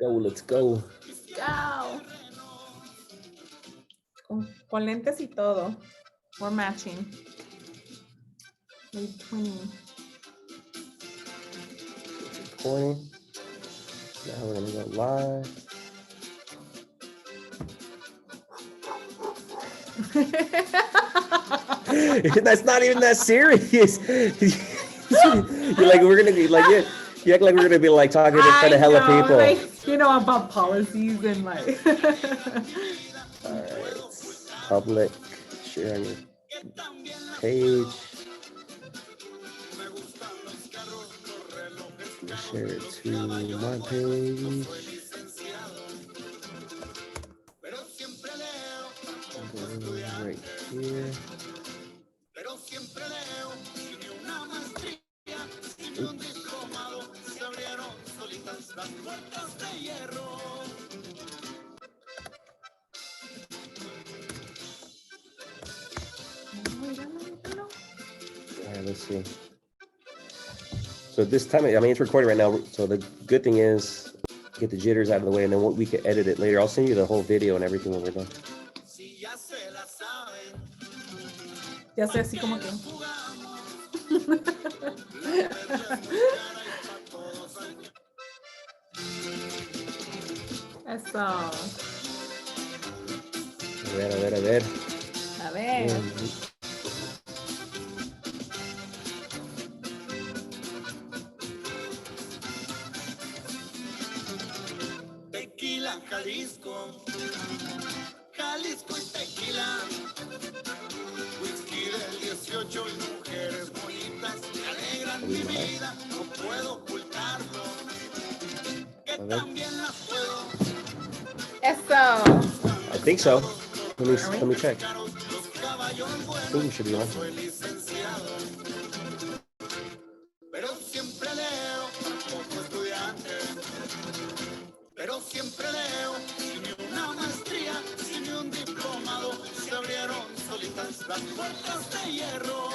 Let's go. Go. Con lentes y todo. We're matching. 20. Now we're gonna go live. That's not even that serious. You're like, we're gonna be like, yeah. You act like we're gonna be like talking in front of hella people. Like, you know, about policies and like. All right, public, share on your page. Share it to my page. Right here. All right, let's see. So this time, I mean, it's recording right now. So the good thing is get the jitters out of the way, and then we can edit it later. I'll send you the whole video and everything when we're done. Ya sé, así como que. Eso. A ver. A ver. Tequila, Jalisco. Jalisco y tequila. Whisky del 18 y mujeres bonitas que alegran mi vida. No puedo ocultarlo. Que también las puedo. Eso. I think so. Let me check. I think we should be on. Pero siempre leo, poco estudiante. Pero siempre leo, sin una maestría, sin un diplomado, se abrieron solitas las puertas de hierro.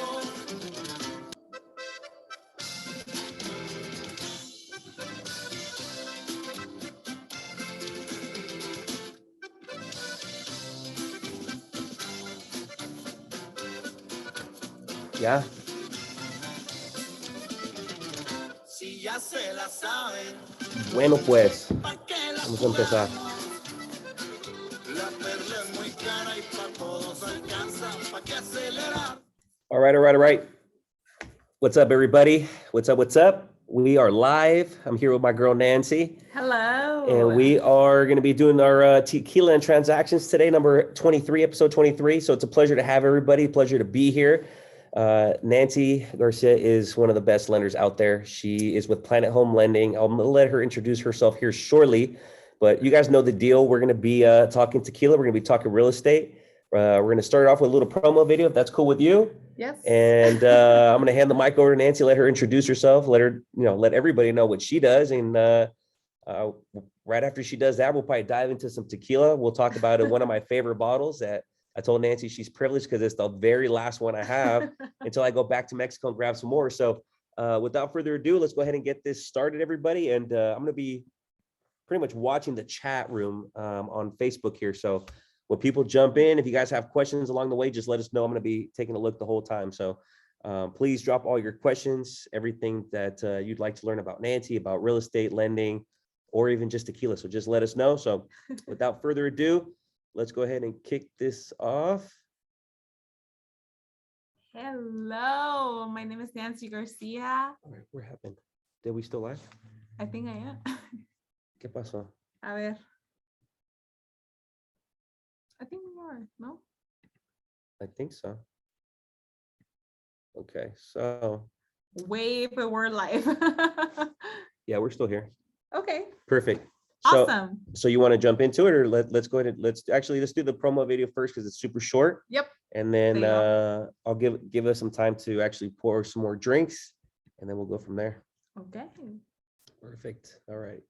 Ya. Si ya se la saben. Bueno, pues, vamos a empezar. La perla es muy cara y para todos alcanza, ¿para qué acelerar? All right. What's up, everybody? What's up? We are live. I'm here with my girl, Nancy. Hello. And we are going to be doing our tequila and transactions today, number 23, episode 23. So it's a pleasure to have everybody, pleasure to be here. Nancy Garcia is one of the best lenders out there. She is with Planet Home Lending. I'm gonna let her introduce herself here shortly, but you guys know the deal. We're going to be talking tequila. We're going to be talking real estate. We're going to start off with a little promo video, if that's cool with you. Yes. And I'm going to hand the mic over to Nancy, let her introduce herself, let everybody know what she does. And right after she does that, we'll probably dive into some tequila. We'll talk about one of my favorite bottles that I told Nancy she's privileged because it's the very last one I have until I go back to Mexico and grab some more. So without further ado, let's go ahead and get this started, everybody. And I'm going to be pretty much watching the chat room on Facebook here. So when people jump in, if you guys have questions along the way, just let us know. I'm going to be taking a look the whole time. So please drop all your questions, everything that you'd like to learn about Nancy, about real estate, lending, or even just tequila. So just let us know. So without further ado, let's go ahead and kick this off. Hello, my name is Nancy Garcia. All right, what happened? Did we still live? I think I am. ¿Qué pasó? A ver. I think we are, no? I think so. Okay, so. Wait, but we're live. Yeah, we're still here. Okay. Perfect. Awesome. So you want to jump into it, or let's go ahead and let's do the promo video first because it's super short. Yep. And then I'll give us some time to actually pour some more drinks, and then we'll go from there. Okay. Perfect. All right.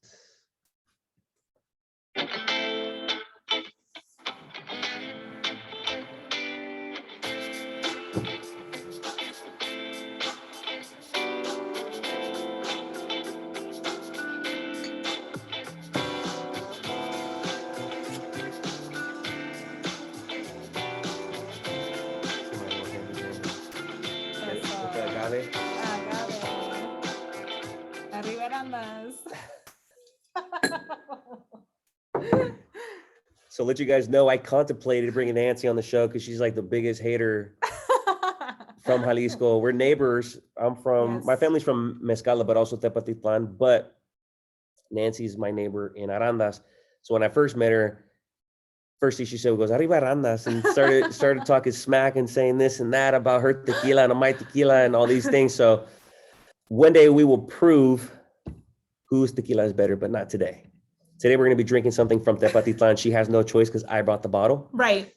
Arriba Arandas. So let you guys know, I contemplated bringing Nancy on the show because she's like the biggest hater from Jalisco. We're neighbors. My Yes. family's from Mezcala, but also Tepatitlan. But Nancy's my neighbor in Arandas. So when I first met her, first thing she said goes, Arriba Arandas, and started talking smack and saying this and that about her tequila and my tequila and all these things. So one day we will prove whose tequila is better, but not today. Today we're going to be drinking something from Tepatitlan. She has no choice because I brought the bottle. Right.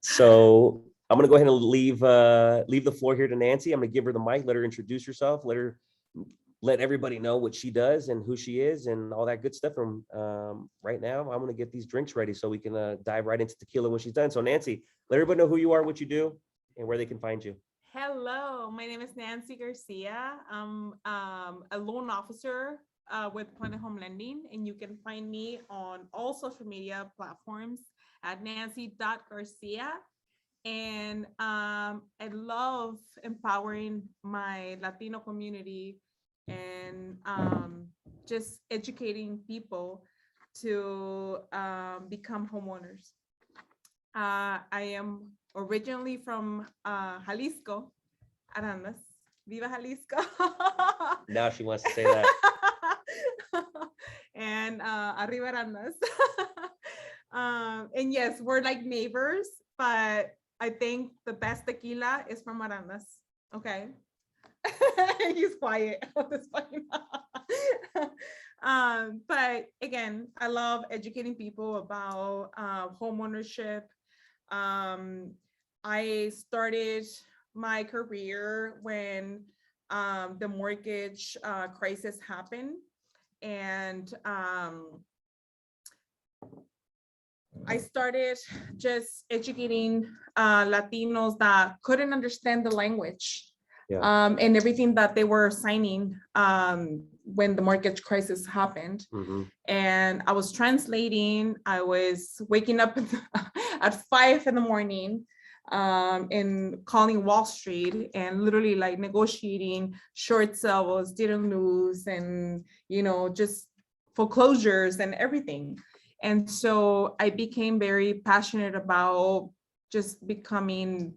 So I'm going to go ahead and leave the floor here to Nancy. I'm going to give her the mic, let her introduce herself, let everybody know what she does and who she is and all that good stuff. From right now, I'm going to get these drinks ready so we can dive right into tequila when she's done. So Nancy, let everybody know who you are, what you do, and where they can find you. Hello, my name is Nancy Garcia. I'm a loan officer with Point of Home Lending, and you can find me on all social media platforms at nancy.garcia. And I love empowering my Latino community and just educating people to become homeowners. I am originally from Jalisco, Arandas. Viva Jalisco. Now she wants to say that. And Arriba Arandas. And yes, we're like neighbors, but I think the best tequila is from Arandas. Okay. He's quiet. That's funny. But again, I love educating people about home ownership. I started my career when the mortgage crisis happened, and I started just educating Latinos that couldn't understand the language. Yeah. And everything that they were signing when the mortgage crisis happened. Mm-hmm. And I was translating. I was waking up at 5 a.m. And calling Wall Street and literally like negotiating short sales, didn't lose, and just foreclosures and everything. And so I became very passionate about just becoming,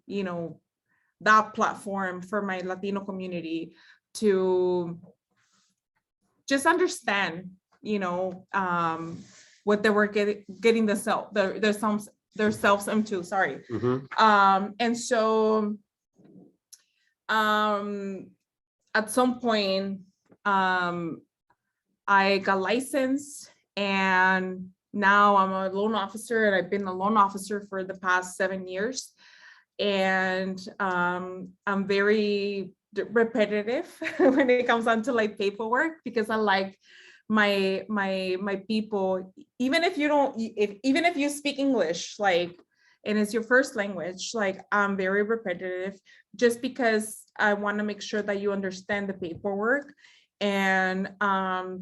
that platform for my Latino community to just understand, what they were getting themselves into. Sorry. Mm-hmm. And so at some point, I got licensed, and now I'm a loan officer, and I've been a loan officer for the past 7 years. And I'm very repetitive when it comes down to like paperwork, because I like my people, even if you speak English, like, and it's your first language, like I'm very repetitive, just because I want to make sure that you understand the paperwork. And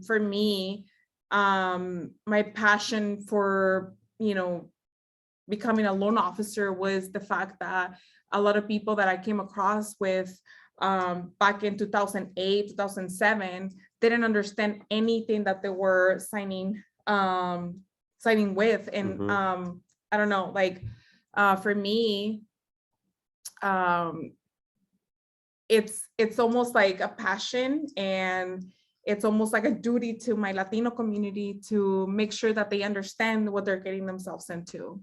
for me, my passion for becoming a loan officer was the fact that a lot of people that I came across with back in 2008, 2007 didn't understand anything that they were signing with. And Mm-hmm. I don't know, like for me, it's almost like a passion, and it's almost like a duty to my Latino community to make sure that they understand what they're getting themselves into.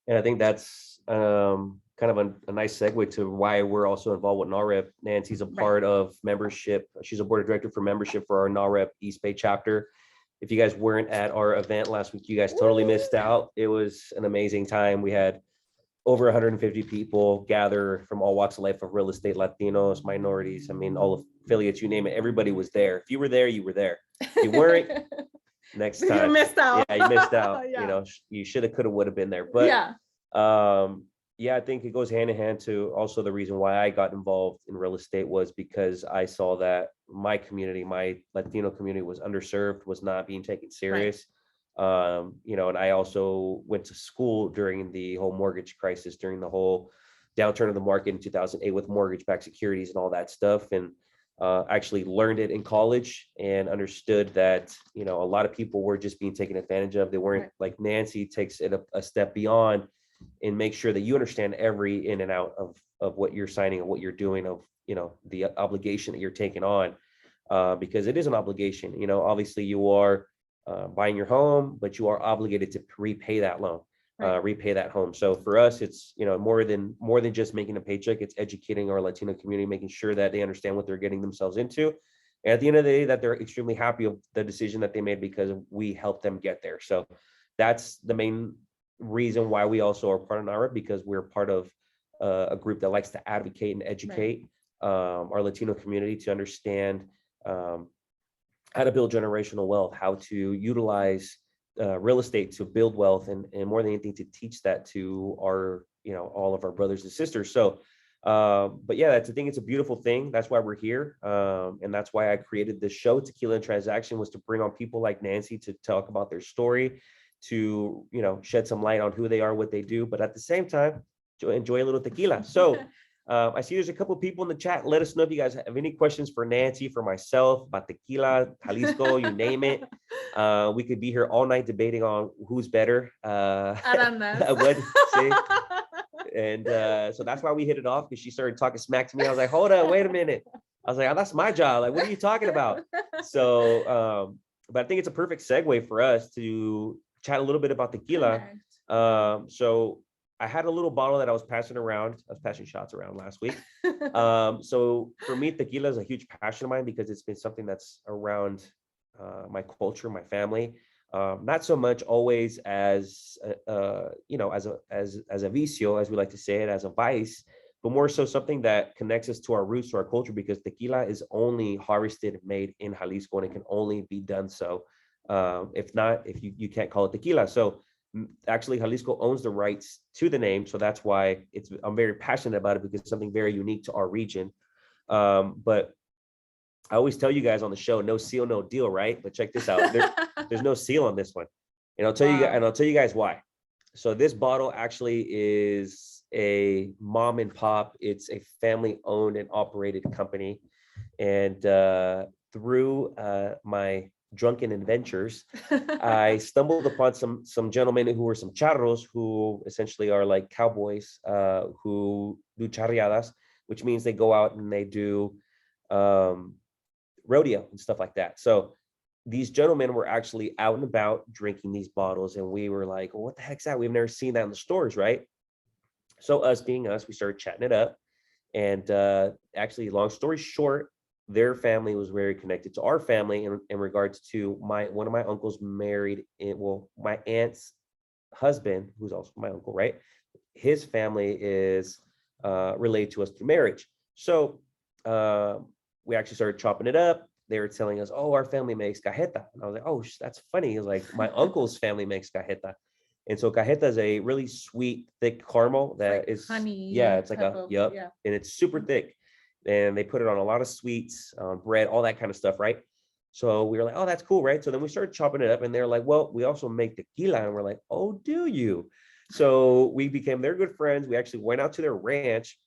And I think that's kind of a nice segue to why we're also involved with NAREP. Nancy's a part of membership. She's a board of director for membership for our NAREP East Bay chapter. If you guys weren't at our event last week, you guys totally missed out. It was an amazing time. We had over 150 people gather from all walks of life of real estate, Latinos, minorities. I mean, all affiliates, you name it. Everybody was there. If you were there, you were there. If you weren't, next time. You missed out. Yeah, you missed out. Yeah. You should have, could have, would have been there. But yeah, I think it goes hand in hand to also the reason why I got involved in real estate was because I saw that my community, my Latino community, was underserved, was not being taken serious. And I also went to school during the whole mortgage crisis, during the whole downturn of the market in 2008 with mortgage-backed securities and all that stuff. And actually learned it in college and understood that, you know, a lot of people were just being taken advantage of. They weren't Right. like Nancy takes it a step beyond and make sure that you understand every in and out of what you're signing and what you're doing, of, you know, the obligation that you're taking on, because it is an obligation. You know, obviously you are buying your home, but you are obligated to repay that loan. Right. Repay that home. So for us, it's, you know, more than just making a paycheck. It's educating our Latino community, making sure that they understand what they're getting themselves into. And at the end of the day, that they're extremely happy of the decision that they made because we helped them get there. So that's the main reason why we also are part of NARA, because we're part of a group that likes to advocate and educate our Latino community to understand how to build generational wealth, how to utilize real estate to build wealth, and more than anything to teach that to our, you know, all of our brothers and sisters. So but yeah, that's the thing. It's a beautiful thing. That's why we're here, and that's why I created this show, Tequila and Transaction, was to bring on people like Nancy to talk about their story, to, you know, shed some light on who they are, what they do, but at the same time to enjoy a little tequila. So I see there's a couple of people in the chat. Let us know if you guys have any questions for Nancy, for myself, about tequila, Jalisco, you name it. We could be here all night debating on who's better. What, see? And so that's why we hit it off, because she started talking smack to me. I was like, hold on, wait a minute. I was like, oh, that's my job. Like, what are you talking about? So, but I think it's a perfect segue for us to chat a little bit about tequila. So I had a little bottle that I was passing around. I was passing shots around last week. So for me, tequila is a huge passion of mine because it's been something that's around my culture, my family. Not so much always as you know, as a vicio, as we like to say it, as a vice, but more so something that connects us to our roots, to our culture, because tequila is only harvested and made in Jalisco, and it can only be done so. If not, if you can't call it tequila. So actually Jalisco owns the rights to the name, so that's why I'm very passionate about it, because it's something very unique to our region. But I always tell you guys on the show, no seal, no deal, right? But check this out. There's no seal on this one. And I'll tell you guys why. So this bottle actually is a mom and pop. It's a family owned and operated company. And through my drunken adventures, I stumbled upon some gentlemen who were some charros, who essentially are like cowboys, who do charreadas, which means they go out and they do rodeo and stuff like that. So these gentlemen were actually out and about drinking these bottles, and we were like, well, what the heck's that? We've never seen that in the stores, right? So us being us, we started chatting it up. And actually, long story short, their family was very connected to our family in regards to one of my uncles married my aunt's husband, who's also my uncle, right? His family is related to us through marriage. So we actually started chopping it up. They were telling us, oh, our family makes cajeta. And I was like, oh, that's funny. It was like, my uncle's family makes cajeta. And so cajeta is a really sweet, thick caramel that is honey. Yeah, it's like Yeah. and it's super thick. And they put it on a lot of sweets, bread, all that kind of stuff, right? So we were like, oh, that's cool, right? So then we started chopping it up, and they're like, well, we also make tequila. And we're like, oh, do you? So we became their good friends. We actually went out to their ranch.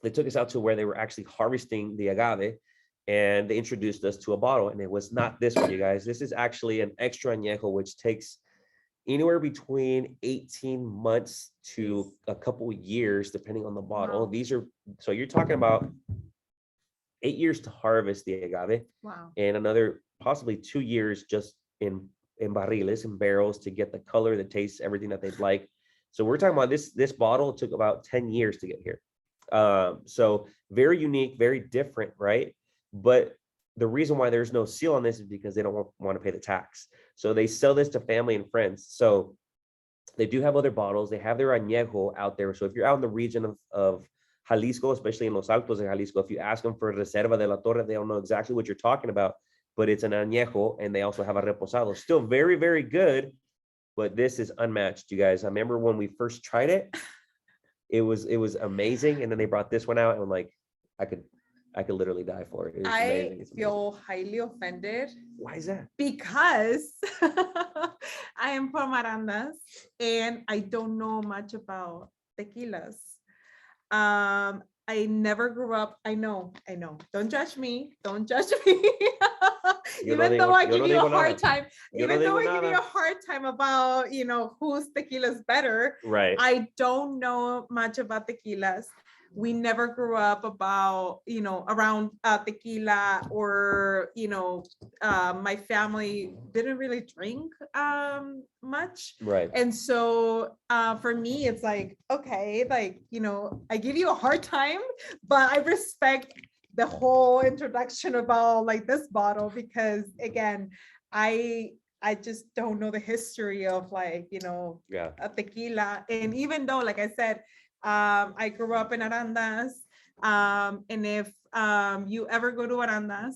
They took us out to where they were actually harvesting the agave, and they introduced us to a bottle. And it was not this one, you guys. This is actually an extra añejo, which takes anywhere between 18 months to a couple of years, depending on the bottle. Wow. So you're talking about 8 years to harvest the agave. Wow. And another possibly 2 years just in barriles, in barrels, to get the color, the taste, everything that they'd like. So we're talking about this bottle took about 10 years to get here. So very unique, very different, right? But the reason why there's no seal on this is because they don't want to pay the tax. So they sell this to family and friends. So they do have other bottles. They have their añejo out there. So if you're out in the region of Jalisco, especially in Los Altos de Jalisco, if you ask them for Reserva de la Torre, they don't know exactly what you're talking about, but it's an añejo, and they also have a reposado. Still very, very good, but this is unmatched, you guys. I remember when we first tried it, it was amazing. And then they brought this one out, and I'm like, I could literally die for it. I feel highly offended. Why is that? Because I am from Arandas and I don't know much about tequilas. I I never grew up. I know. Don't judge me. Don't judge me. Yo no Even digo- though I yo give no you a digo hard nada. time, Yo no even though digo I give you nada. a hard time about, whose tequila is better, Right. I don't know much about tequilas. We never grew up about, around tequila, or, my family didn't really drink much. Right. And so for me, it's like, okay, like, I give you a hard time, but I respect the whole introduction about like this bottle, because again, I just don't know the history of like, Yeah. a tequila. And even though, like I said, I grew up in Arandas, and if you ever go to Arandas,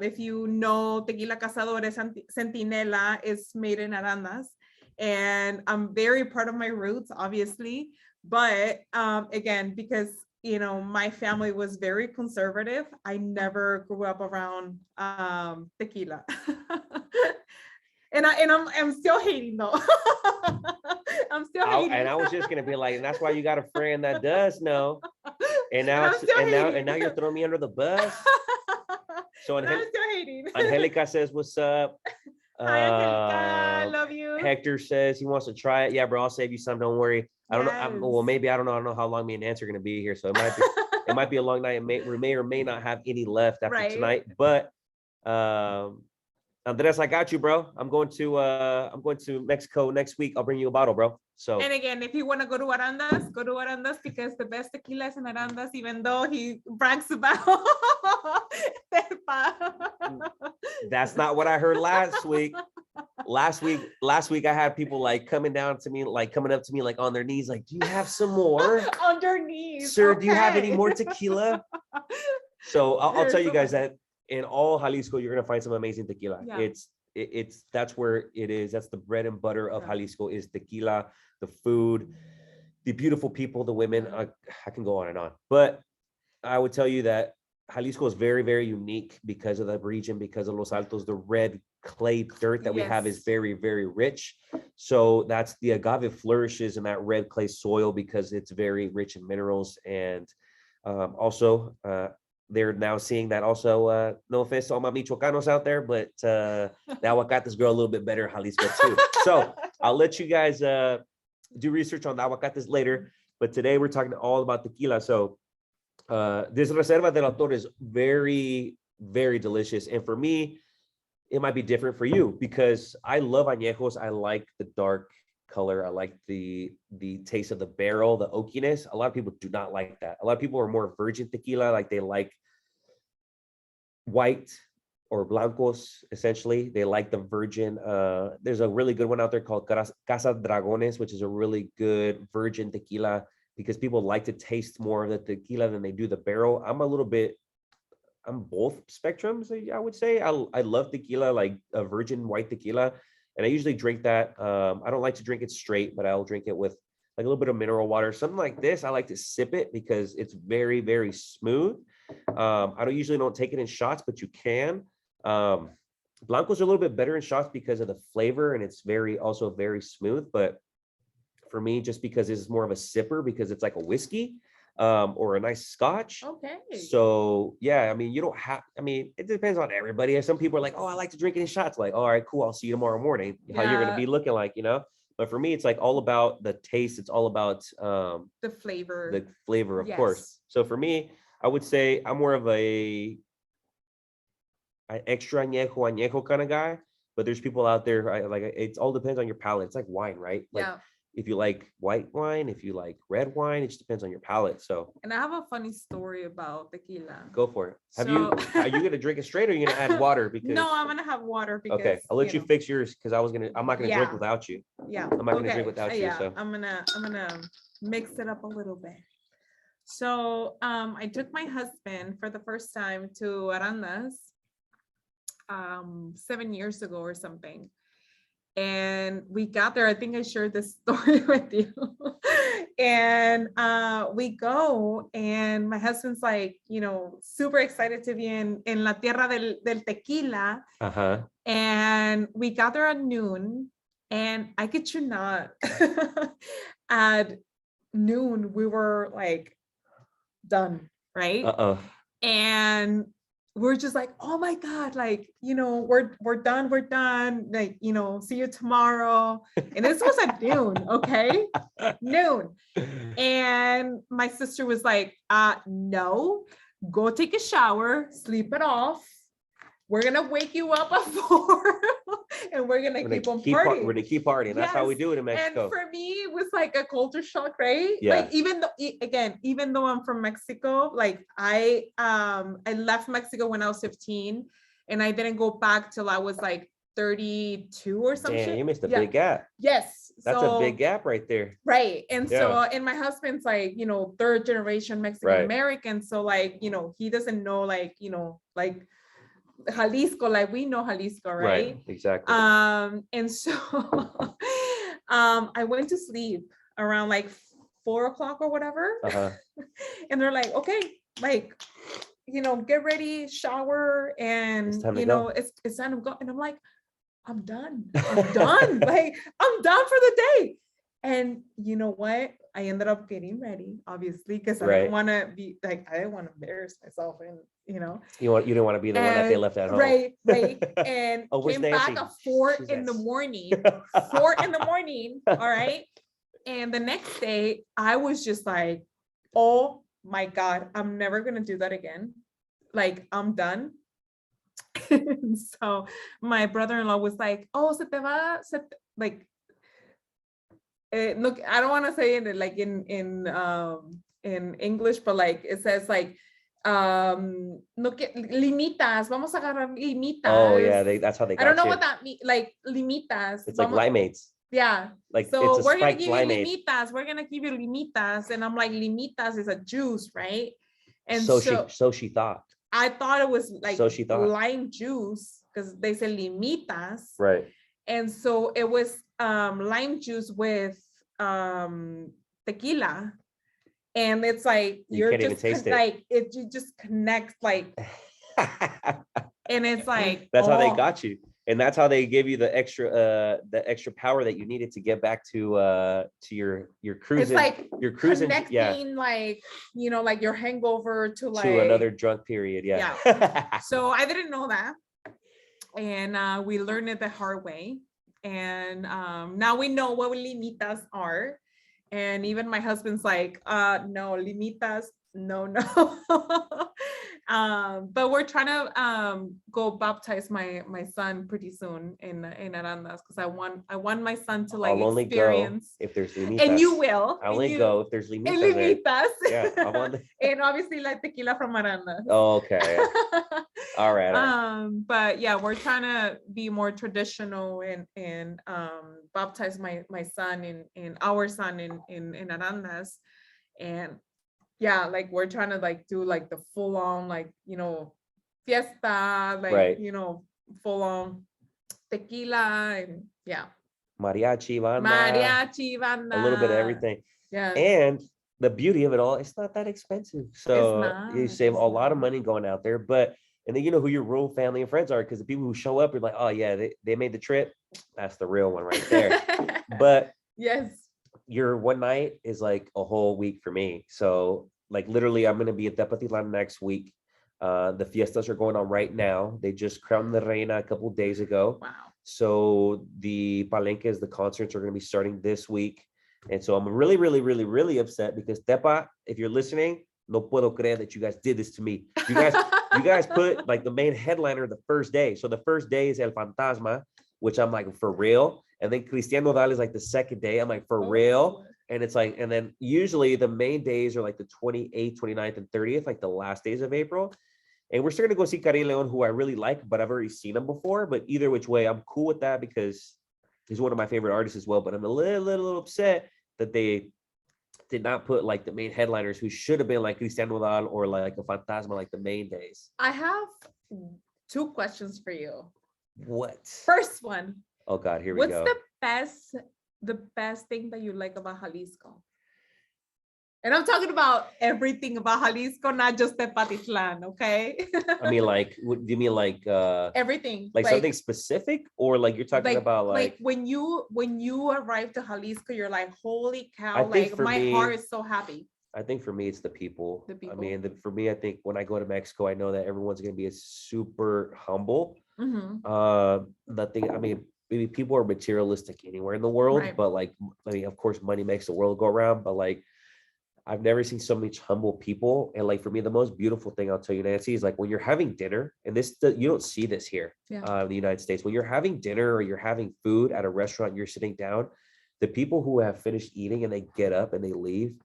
if you know, Tequila Cazadores Centinela is made in Arandas, and I'm very proud of my roots, obviously, but again, because my family was very conservative, I never grew up around tequila. And I'm still hating though. I'm still hating. And I was just gonna be like, and that's why you got a friend that does know. And now I'm still hating. and now you're throwing me under the bus. So And I'm still hating. Angelica says, "What's up?" Hi, Angelica. I love you. Hector says he wants to try it. Yeah, bro, I'll save you some. Don't worry. I don't know. Well, Yes. maybe I don't know how long me and Nancy are gonna be here, so it might be a long night. We may or may not have any left after Right. tonight. But Andres, I got you, bro. I'm going to Mexico next week. I'll bring you a bottle, bro. So, And again, if you want to go to Arandas, because the best tequila is in Arandas, even though he brags about. that's not what I heard last week. Last week I had people like coming up to me like on their knees, like, do you have some more? On their knees. Sir, okay. do you have any more tequila? So I'll tell you guys that in all Jalisco, you're gonna find some amazing tequila. Yeah. It's that's where it is. That's the bread and butter of Yeah. Jalisco is tequila, the food, the beautiful people, the women. I can go on and on, but I would tell you that Jalisco is very, very unique because of the region, because of Los Altos. The red clay dirt that we have is Yes. very, very rich. So that's the agave flourishes in that red clay soil because it's very rich in minerals. And also, they're now seeing that also, no offense to all my Michoacanos out there, but now I got this girl a little bit better in Jalisco too. So I'll let you guys do research on the aguacates later. But today we're talking all about tequila. So this Reserva del Autor is very, very delicious. And for me, it might be different for you because I love añejos. I like the dark color. I like the taste of the barrel, the oakiness. A lot of people do not like that. A lot of people are more virgin tequila, like they like white or blancos, essentially. They like the virgin. There's a really good one out there called Casa Dragones, which is a really good virgin tequila because people like to taste more of the tequila than they do the barrel. I'm both spectrums, I would say. I love tequila, like a virgin white tequila. And I usually drink that. I don't like to drink it straight, but I'll drink it with like a little bit of mineral water. Something like this, I like to sip it because it's very, very smooth. I usually don't take it in shots, but you can. Blancos are a little bit better in shots because of the flavor and it's also very smooth. But for me, just because this is more of a sipper because it's like a whiskey or a nice scotch. Okay. So yeah, it depends on everybody. Some people are like, oh, I like to drink it in shots. Like, all right, cool. I'll see you tomorrow morning. How you're going to be looking like, But for me, it's like all about the taste. It's all about the flavor. The flavor, of course. So for me, I would say I'm more of an extra añejo kind of guy. But there's people out there, it all depends on your palate. It's like wine, right? Like, if you like white wine, if you like red wine, it just depends on your palate. So, and I have a funny story about tequila. Go for it. Are you gonna drink it straight or are you gonna add water? Because no, I'm gonna have water because okay, I'll let you fix yours because I'm not gonna drink without you. Yeah. I'm not gonna drink without you. So I'm gonna mix it up a little bit. So I took my husband for the first time to Arandas 7 years ago or something. And we got there. I think I shared this story with you. And we go, and my husband's like, super excited to be in La Tierra del Tequila. And we got there at noon, and I kid you not, at noon we were like done, right? And we're just like, oh my God, like, we're done. Like, see you tomorrow. And this was at noon, okay? Noon. And my sister was like, no, go take a shower, sleep it off. We're gonna wake you up at 4 and we're gonna keep on partying. We're gonna keep partying. That's how we do it in Mexico. And for me, it was like a culture shock, right? Yeah. Like even though I'm from Mexico, like I left Mexico when I was 15 and I didn't go back till I was like 32 or something. Damn, you missed a big gap. Yes. That's a big gap right there. Right. And so, and my husband's like, third generation Mexican American. So like, he doesn't know like, like Jalisco, like we know Jalisco, right? Exactly. And so I went to sleep around like 4 o'clock or whatever. And they're like, okay, like, get ready, shower, and it's time to go. And I'm like, I'm done. Like, I'm done for the day. And you know what? I ended up getting ready, obviously, because I didn't want to be like, I didn't want to embarrass myself. And, you didn't want to be the one that they left at home. Right. And came back at 4 in the morning. 4 in the morning. All right. And the next day, I was just like, oh my God, I'm never going to do that again. Like, I'm done. So my brother-in-law was like, oh, like, look, I don't want to say it like in English, but like it says like no que limitas, vamos a agarrar limitas. Oh yeah, that's how they got I don't know you. what that means, like limitas. It's like limeades. Yeah. Like so it's we're gonna give limeade. you limitas. We're gonna give you limitas, and I'm like, limitas is a juice, right? And so she thought. I thought it was like so she thought. lime juice because they say limitas. Right. And so it was lime juice with tequila, and it's like you can't even taste it. Like you just connect like, and it's like that's how they got you, and that's how they give you the extra power that you needed to get back to your cruising. It's like you're cruising, connecting, like like your hangover to another drunk period. Yeah. So I didn't know that, and we learned it the hard way. And now we know what limitas are. And even my husband's like, no, limitas, no. But we're trying to go baptize my son pretty soon in Arandas, because I want my son to like I'll only experience go if there's limitas. And you will. I'll only go if there's limitas. Yeah, and obviously like tequila from Arandas. Oh, okay. All right. But yeah, we're trying to be more traditional and baptize my son in our son in Arandas. And yeah, like we're trying to like do like the full on like fiesta, like full on tequila, and mariachi banda, a little bit of everything. Yeah. And the beauty of it all, it's not that expensive, so you save a lot of money going out there. But and then you know who your real family and friends are, because the people who show up are like, oh yeah, they made the trip. That's the real one right there. But yes, your one night is like a whole week for me. So like literally I'm going to be at Tapatia next week. The fiestas are going on right now. They just crowned the reina a couple of days ago. Wow. So the palenques, the concerts are going to be starting this week. And so I'm really, really, really, really upset because Tepa, if you're listening, no puedo creer that you guys did this to me. You guys put like the main headliner the first day. So the first day is El Fantasma, which I'm like, for real. And then Cristian Nodal is like the second day. I'm like, for real. And it's like, and then usually the main days are like the 28th, 29th, and 30th, like the last days of April. And we're still going to go see Karim Leon, who I really like, but I've already seen him before. But either which way, I'm cool with that because he's one of my favorite artists as well. But I'm a little upset that they did not put like the main headliners who should have been like Cristian Nodal or like a Fantasma, like the main days. I have 2 questions for you. What? First one. Oh God, here we go. What's the best thing that you like about Jalisco? And I'm talking about everything about Jalisco, not just Tepatitlan, okay? I mean, like, what do you mean, like everything? Like something specific, or like you're talking about like when you arrive to Jalisco, you're like, holy cow, like my heart is so happy. I think for me, it's the people. The people. I mean, for me, I think when I go to Mexico, I know that everyone's going to be a super humble. Nothing, I mean, maybe people are materialistic anywhere in the world, Right. but like, I mean, of course, money makes the world go around, but like, I've never seen so much humble people. And like, for me, the most beautiful thing I'll tell you, Nancy, is like when you're having dinner, and you don't see this here in the United States, when you're having dinner or you're having food at a restaurant, and you're sitting down, the people who have finished eating and they get up and they leave,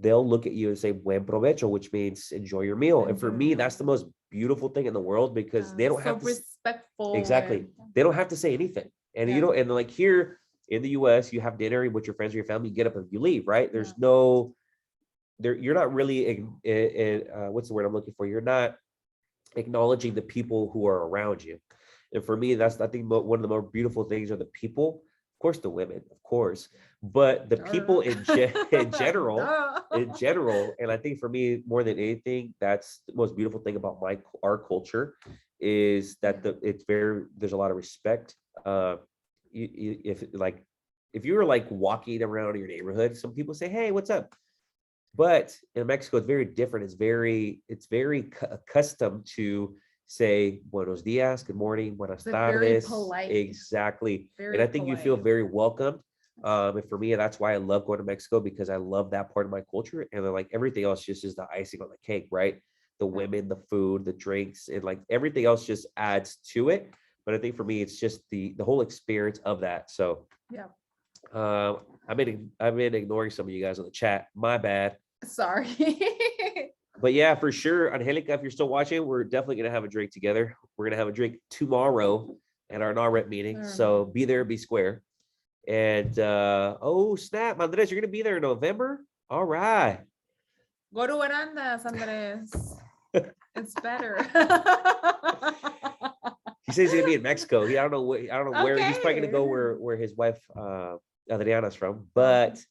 they'll look at you and say buen provecho, which means enjoy your meal. And for me, that's the most beautiful thing in the world, because they don't have to respectful. exactly, they don't have to say anything. And you know, and like here in the US, you have dinner with your friends or your family, you get up and you leave, right? There's no there, you're not really what's the word I'm looking for, you're not acknowledging the people who are around you. And for me, that's, I think, one of the more beautiful things are the people. Of course, the women, of course, but the people in general, and I think for me, more than anything, that's the most beautiful thing about our culture, is that there's a lot of respect. If you were like walking around in your neighborhood, some people say, "Hey, what's up?" But in Mexico, it's very different. It's very accustomed to say buenos dias, good morning, buenas tardes. Polite. Exactly. Very and I think polite. you feel very welcomed. And for me, that's why I love going to Mexico, because I love that part of my culture. And then like everything else just is the icing on the cake, right? The women, the food, the drinks, and like everything else just adds to it. But I think for me, it's just the whole experience of that. So I've been ignoring some of you guys on the chat. My bad. Sorry. But yeah, for sure, Angelica, if you're still watching, we're definitely gonna have a drink together. We're gonna have a drink tomorrow at our NAREP meeting. So be there, be square. And oh snap, Andres, you're gonna be there in November. All right. Go to Arandas, Andres. It's better. He says he's gonna be in Mexico. I don't know where. He's probably gonna go where his wife Adriana's from. But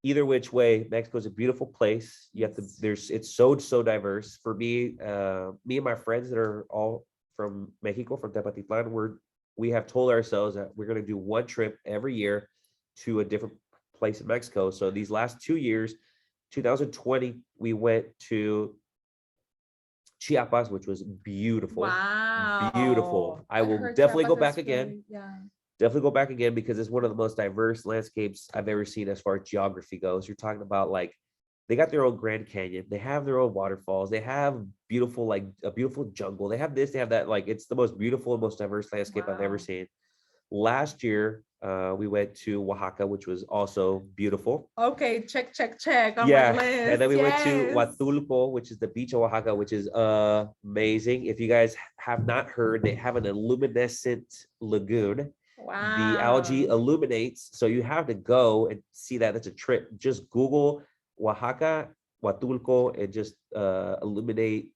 either which way, Mexico is a beautiful place. You have to, it's so diverse. For me, me and my friends that are all from Mexico, from Tepatitlan, we have told ourselves that we're going to do one trip every year to a different place in Mexico. So these last 2 years, 2020, we went to Chiapas, which was beautiful. Wow. Beautiful. I will definitely go back again. Definitely go back again, because it's one of the most diverse landscapes I've ever seen as far as geography goes. You're talking about like, they got their own Grand Canyon, they have their own waterfalls, they have beautiful, like a beautiful jungle, they have this, they have that. Like, it's the most beautiful and most diverse landscape I've ever seen. Last year, we went to Oaxaca, which was also beautiful. Okay, check on my list. And then we went to Huatulco, which is the beach of Oaxaca, which is amazing. If you guys have not heard, they have an luminescent lagoon. Wow. The algae illuminates, so you have to go and see that. That's a trip. Just Google Oaxaca, Huatulco, and just illuminated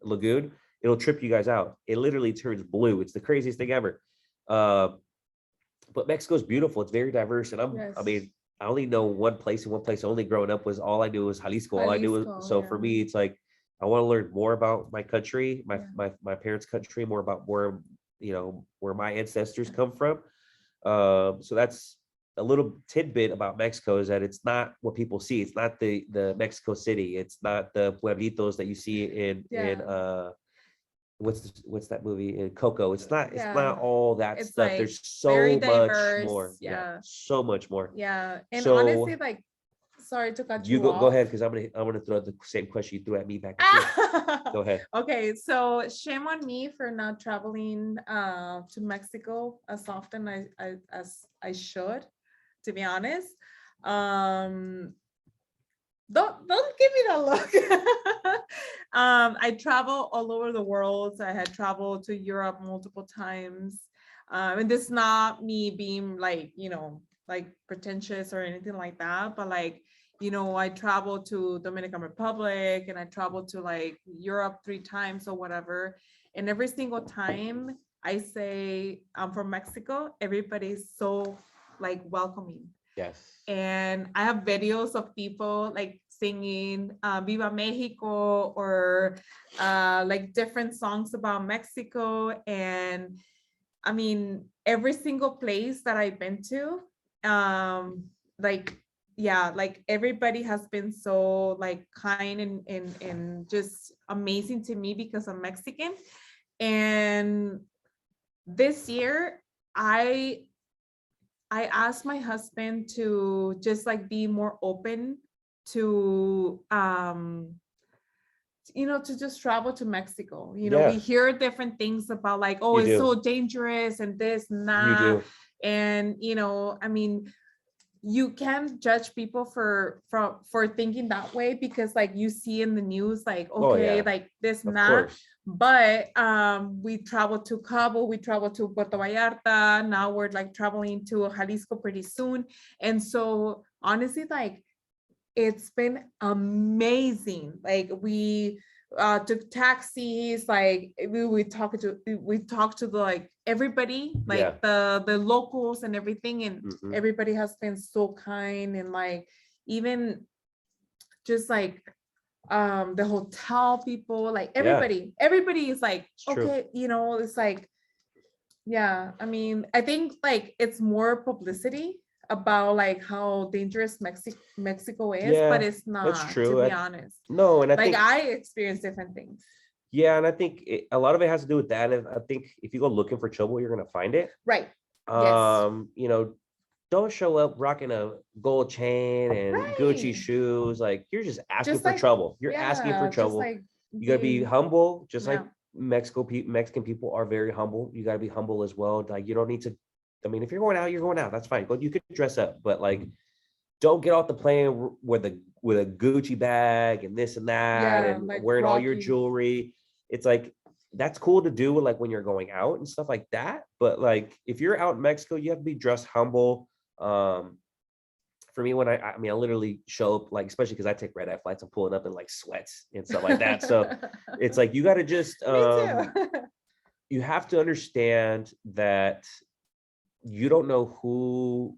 lagoon. It'll trip you guys out. It literally turns blue. It's the craziest thing ever. But Mexico's beautiful. It's very diverse, and I mean, I only know one place, and one place only growing up was all I knew was Jalisco. All I knew was, so for me, it's like I want to learn more about my country, my parents' country, more about where my ancestors come from. So that's a little tidbit about Mexico, is that it's not what people see. It's not the Mexico City. It's not the pueblitos that you see in what's that movie in Coco. It's not all that stuff. Like, there's so much more. So much more. And so, honestly, like, sorry to cut you off. Go ahead, because I'm gonna throw the same question you threw at me back. Go ahead. Okay, so shame on me for not traveling to Mexico as often as I should, to be honest. Don't give me that look. I travel all over the world. I had traveled to Europe multiple times. And this is not me being like, like pretentious or anything like that, but like, I traveled to Dominican Republic, and I traveled to like Europe 3 times or whatever. And every single time I say I'm from Mexico, everybody's so like welcoming. Yes. And I have videos of people like singing Viva Mexico, or like different songs about Mexico. And I mean, every single place that I've been to, like yeah, like everybody has been so like kind and just amazing to me because I'm Mexican. And this year, I asked my husband to just like be more open to to just travel to Mexico. Yeah. We hear different things about like, oh, You it's do. so dangerous and this and You that. do. And I mean, you can't judge people for thinking that way, because like you see in the news, like, okay, yeah. like this Of and that. course. But we traveled to Cabo, we traveled to Puerto Vallarta. Now we're like traveling to Jalisco pretty soon. And so honestly, like, it's been amazing. Like we took taxis, like we talked to the, like everybody, like the locals and everything, and everybody has been so kind. And like even just like the hotel people, like everybody is like, It's true. okay, it's like, yeah, I mean, I think like it's more publicity about like how dangerous Mexico is, but it's not. That's true. To be honest. No, and I Like think I experienced different things. yeah, and I think a lot of it has to do with that. And I think if you go looking for trouble, you're gonna find it. Right. Yes. Don't show up rocking a gold chain and Gucci Right. shoes. Like you're just asking Just for like, trouble. You're asking for just trouble. like You gotta be humble, just like Yeah. Mexican people are very humble. You gotta be humble as well. Like you don't need to. I mean, if you're going out, you're going out. That's fine. But you could dress up, but like, don't get off the plane with a Gucci bag and this and that, Yeah, and like wearing all your Rocky. jewelry. It's like that's cool to do, like when you're going out and stuff like that. But like if you're out in Mexico, you have to be dressed humble. For me, when I literally show up, like, especially because I take red eye flights, I'm pulling up in like sweats and stuff like that. So it's like you got to just Me too. you have to understand that you don't know who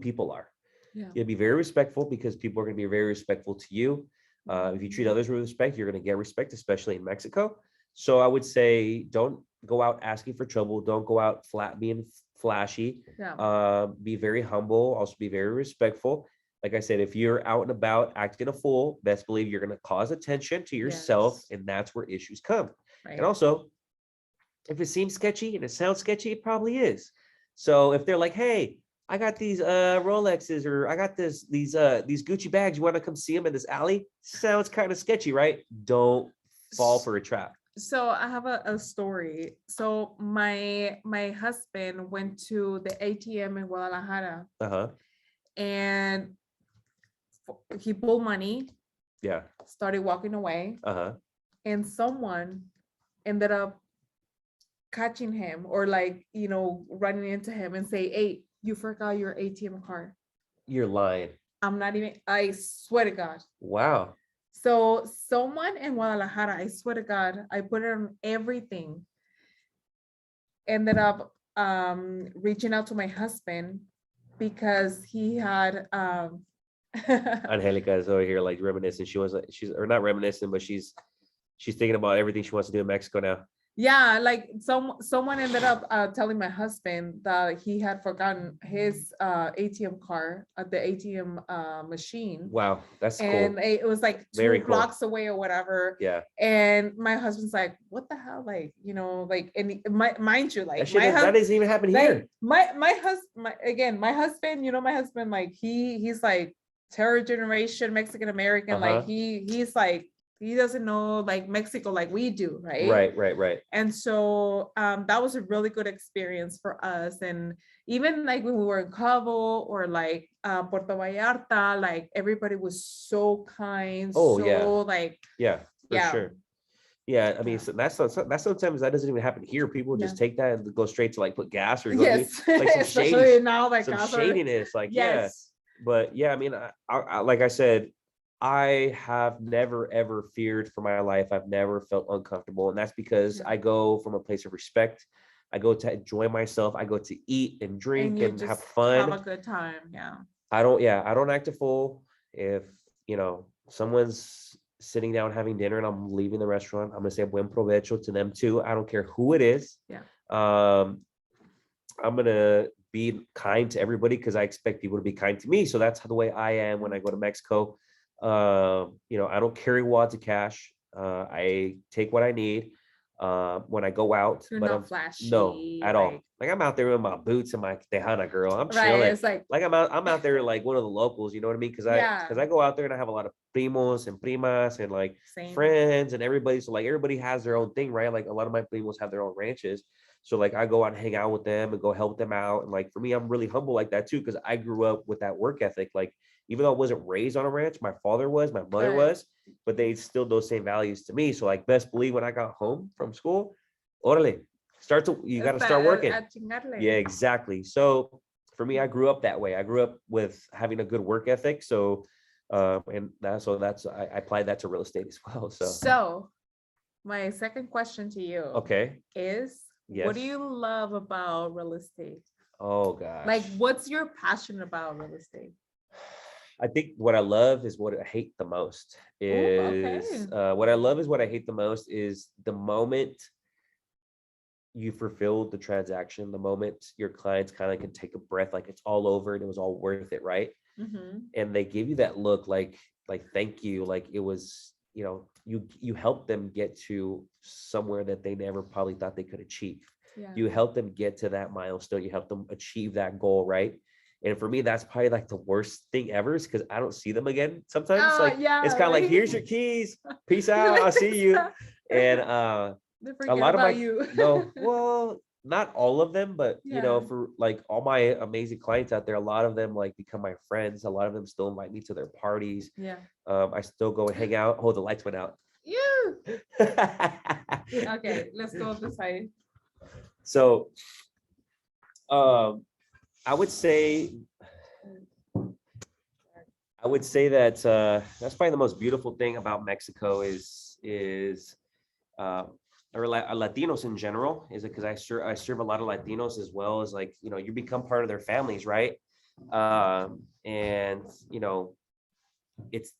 people are. Yeah. You gotta be very respectful, because people are going to be very respectful to you. If you treat others with respect, you're going to get respect, especially in Mexico. So I would say don't go out asking for trouble. Don't go out being flashy. Yeah. Be very humble. Also be very respectful. Like I said, if you're out and about acting a fool, best believe you're going to cause attention to yourself, Yes. and that's where issues come. Right. And also, if it seems sketchy and it sounds sketchy, it probably is. So if they're like, hey, I got these Rolexes, or I got these Gucci bags, you want to come see them in this alley? Sounds kind of sketchy, right? Don't fall for a trap. So I have a story. So my husband went to the ATM in Guadalajara, and he pulled money, started walking away, and someone ended up catching him, or like, running into him and say, hey, you forgot your ATM card. You're lying. I'm not even, I swear to God. Wow. So someone in Guadalajara, I swear to God, I put it on everything, ended up reaching out to my husband, because he had Angelica is over here like reminiscing. She's or not reminiscing, but she's thinking about everything she wants to do in Mexico now. Yeah, like someone ended up telling my husband that he had forgotten his ATM card at the ATM machine. Wow, that's and cool. It was like Very two cool. blocks away or whatever. Yeah. And my husband's like, what the hell? Like, like, and mind you, like that doesn't even happen here. My husband, my husband, like he's like third generation Mexican American. Like he's like, he doesn't know like Mexico like we do, right? Right. And so that was a really good experience for us. And even like when we were in Cabo or like Puerto Vallarta, like everybody was so kind. Like sure. Yeah, I mean, so that's sometimes that doesn't even happen here. People just take that and go straight to like put gas or like some shady, now, like some shadiness, like yes. But yeah, I mean, I like I said, I have never ever feared for my life. I've never felt uncomfortable, and that's because I go from a place of respect. I go to enjoy myself. I go to eat and drink and have fun. Have a good time. Yeah. I don't act a fool. If someone's sitting down having dinner and I'm leaving the restaurant, I'm gonna say buen provecho to them too. I don't care who it is. Yeah. I'm gonna be kind to everybody because I expect people to be kind to me. So that's the way I am when I go to Mexico. You know, I don't carry wads of cash. I take what I need when I go out. You're but not I'm flashy, no at all. like- Like I'm out there with my boots and my Tejana girl. I'm Right, chilling. it's like I'm out there like one of the locals, you know what I mean? Because Yeah. I go out there and I have a lot of primos and primas and like same. friends and everybody. So like everybody has their own thing, right? Like a lot of my primos have their own ranches. So like I go out and hang out with them and go help them out. And like for me, I'm really humble like that too, because I grew up with that work ethic. Like even though I wasn't raised on a ranch, my father was, my mother Right. was, but they instilled those same values to me. So like best believe when I got home from school, orale, you got to start working. Yeah, exactly. So for me, I grew up that way. I grew up with having a good work ethic. So I applied that to real estate as well. So my second question to you Okay. is, Yes. what do you love about real estate? Oh gosh. Like, what's your passion about real estate? I think what I love is what I hate the most is what I love is what I hate the most is the moment you fulfilled the transaction, the moment your clients kind of can take a breath, like it's all over and it was all worth it, right? Mm-hmm. And they give you that look like thank you, like it was, you know, you helped them get to somewhere that they never probably thought they could achieve. Yeah. You help them get to that milestone, you help them achieve that goal, right? And for me, that's probably like the worst thing ever, is because I don't see them again sometimes. Yeah, it's kind of like, here's your keys, peace out, I'll see you. And They a forget lot of about my you. no, well, not all of them, but you know, Yeah. for like all my amazing clients out there, a lot of them like become my friends. A lot of them still invite me to their parties. Yeah. I still go and hang out. Oh, the lights went out. You. Okay, let's go this side. So I would say that that's probably the most beautiful thing about Mexico is or Latinos in general, is it because I serve a lot of Latinos as well, as like, you know, you become part of their families, right? And you know, it's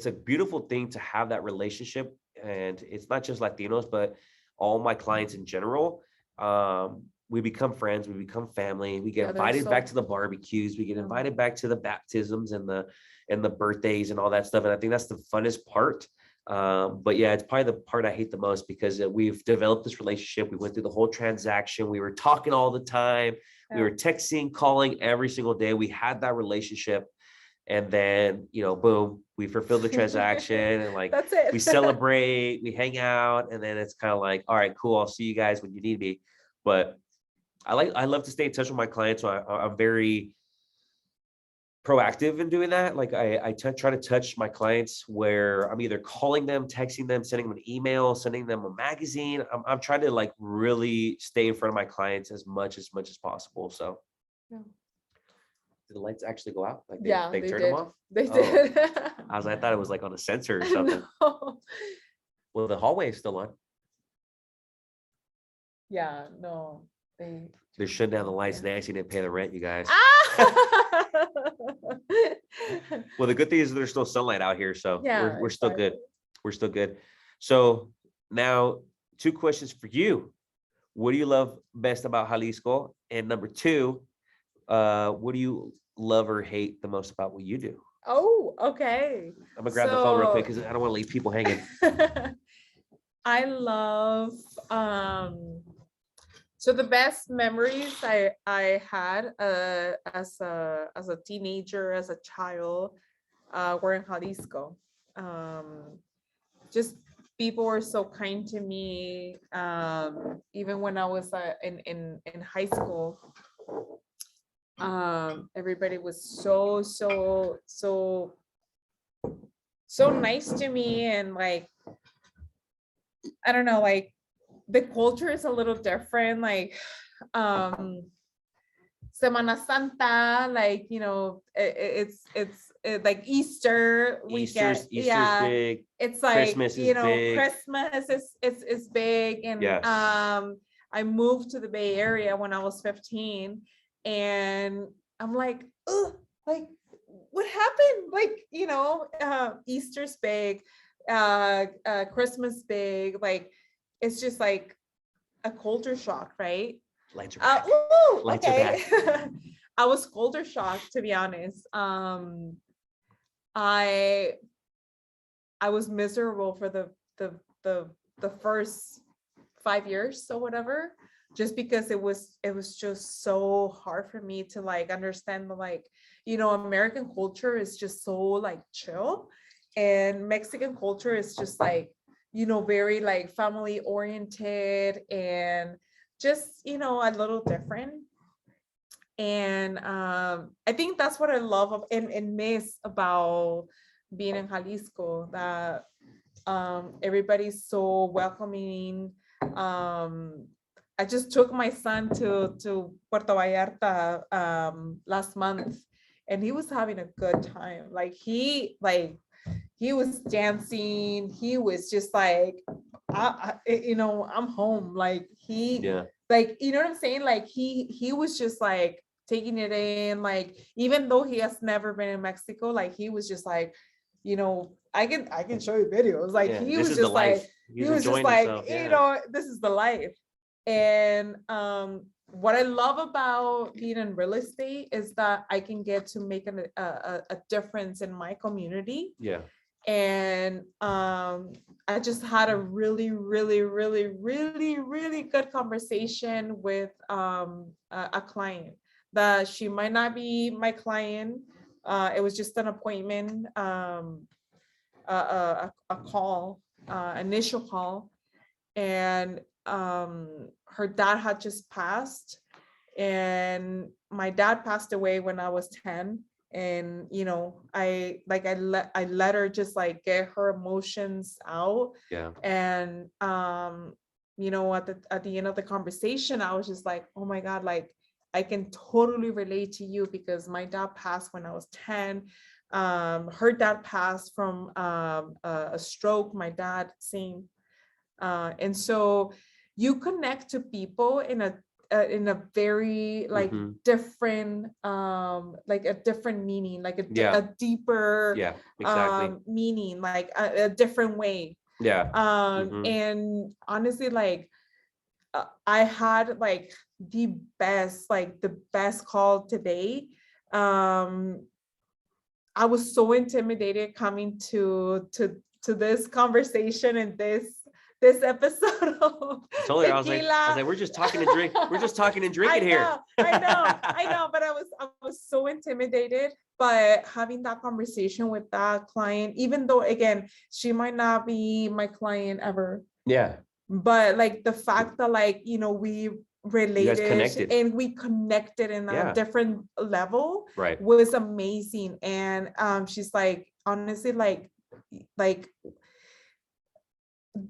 a beautiful thing to have that relationship, and it's not just Latinos, but all my clients in general. We become friends, we become family, we get invited back to the barbecues, we get invited back to the baptisms and the birthdays and all that stuff. And I think that's the funnest part. But yeah, it's probably the part I hate the most, because we've developed this relationship. We went through the whole transaction. We were talking all the time. We were texting, calling every single day. We had that relationship. And then, you know, boom, we fulfilled the transaction and like, That's it. we celebrate, we hang out. And then it's kind of like, all right, cool. I'll see you guys when you need me. But I love to stay in touch with my clients. So I'm very proactive in doing that. Like I try to touch my clients where I'm either calling them, texting them, sending them an email, sending them a magazine. I'm trying to like really stay in front of my clients as much as possible. So Yeah. did the lights actually go out? Like They turned did. them off? They Oh. did. I thought it was like on a sensor or something. No. Well, the hallway is still on. Yeah, no. They're shutting down the lights now. You didn't pay the rent, you guys. Ah! Well, the good thing is there's still sunlight out here, so Yeah, we're still good. exactly. We're still good. So now 2 questions for you. What do you love best about Jalisco? And number 2, what do you love or hate the most about what you do? Oh, okay. I'm gonna grab the phone real quick So- because I don't want to leave people hanging. I love so the best memories I had as a teenager, as a child, were in Jalisco. Just people were so kind to me. Even when I was in high school, everybody was so nice to me, and like, I don't know, like the culture is a little different, like Semana Santa, like, you know, it's like Easter weekend. Easter's big. It's like, Christmas is you know, big. Christmas is big. And Yes. I moved to the Bay Area when I was 15, and I'm like, oh, like what happened? Like, you know, Easter's big, Christmas big, like it's just like a culture shock, right? Lights are back. Ooh, Lights are okay. I was culture shocked, to be honest. I was miserable for the first 5 years or whatever, just because it was just so hard for me to like understand the like, American culture is just so like chill, and Mexican culture is just like, very like family oriented and just, a little different. And I think that's what I love and miss about being in Jalisco, that everybody's so welcoming. I just took my son to Puerto Vallarta last month, and he was having a good time. Like he was dancing. He was just like, I'm home. Like like, you know what I'm saying? Like he was just like taking it in. Like, even though he has never been in Mexico, like he was just like, I can show you videos. Like he was just like, this is the life. And what I love about being in real estate is that I can get to make a difference in my community. Yeah. And I just had a really, really, really, really, really good conversation with a client that she might not be my client. It was just an appointment, a call, initial call. And her dad had just passed, and my dad passed away when I was 10. And I let her just like get her emotions out. Yeah. And at the end of the conversation, I was just like, oh my God, like I can totally relate to you, because my dad passed when I was 10. Her dad passed from a stroke. My dad, same. And so you connect to people in a very like different like a different meaning, like a deeper meaning, like a different way. And honestly, like I had like the best call today. I was so intimidated coming to this conversation and this episode of I was like, we're just talking and drink. We're just talking and drinking here. I know, but I was so intimidated. But having that conversation with that client, even though again, she might not be my client ever. Yeah. But like the fact that like, we related and we connected in a different level was amazing. And she's like, honestly, like